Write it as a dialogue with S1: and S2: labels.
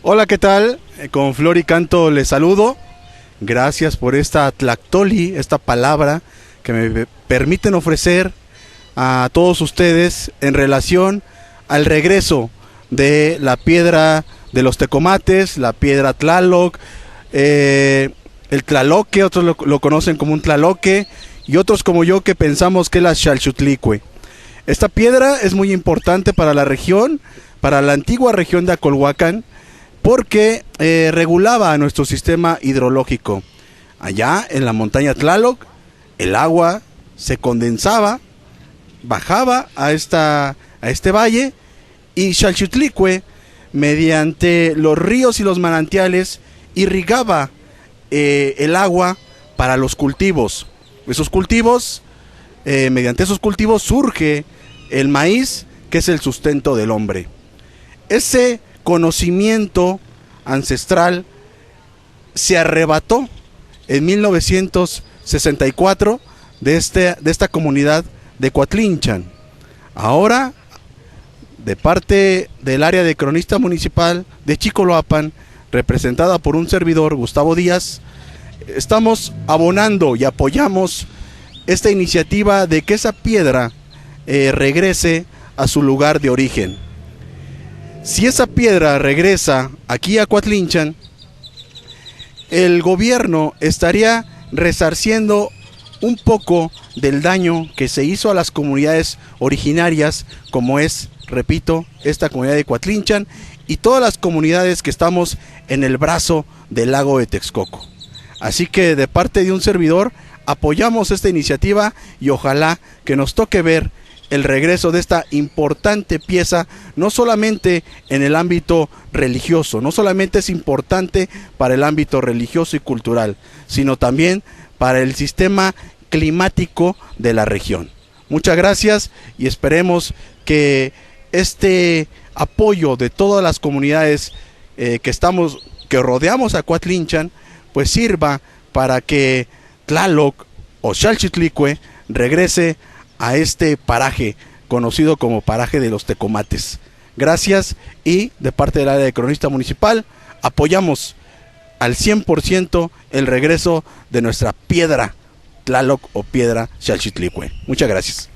S1: Hola, ¿qué tal? Con flor y canto les saludo. Gracias por esta tlactoli, esta palabra que me permiten ofrecer a todos ustedes en relación al regreso de la piedra de los tecomates, la piedra Tlaloc, el Tlaloque, otros lo conocen como un Tlaloque, y otros como yo que pensamos que es la Xalchutlicue. Esta piedra es muy importante para la región, para la antigua región de Acolhuacan, porque regulaba a nuestro sistema hidrológico. Allá en la montaña Tlaloc, el agua se condensaba, bajaba a este valle, y Xalchutlicue, mediante los ríos y los manantiales, irrigaba el agua para los cultivos. Esos cultivos, mediante esos cultivos surge el maíz, que es el sustento del hombre. Ese conocimiento ancestral se arrebató en 1964 de esta comunidad de Coatlinchan. Ahora, de parte del área de cronista municipal de Chicoloapan, representada por un servidor, Gustavo Díaz, estamos abonando y apoyamos esta iniciativa de que esa piedra regrese a su lugar de origen. Si esa piedra regresa aquí a Coatlinchan, el gobierno estaría resarciendo un poco del daño que se hizo a las comunidades originarias, como es, repito, esta comunidad de Coatlinchan y todas las comunidades que estamos en el brazo del lago de Texcoco. Así que de parte de un servidor apoyamos esta iniciativa y ojalá que nos toque ver el regreso de esta importante pieza, no solamente en el ámbito religioso, no solamente es importante para el ámbito religioso y cultural, sino también para el sistema climático de la región. Muchas gracias y esperemos que este apoyo de todas las comunidades que rodeamos a Coatlinchan, pues sirva para que Tlaloc o Xalchutlicue regrese a este paraje conocido como paraje de los tecomates. Gracias, y de parte del área de cronista municipal apoyamos al 100% el regreso de nuestra piedra Tlaloc o piedra Xalchutlicue. Muchas gracias.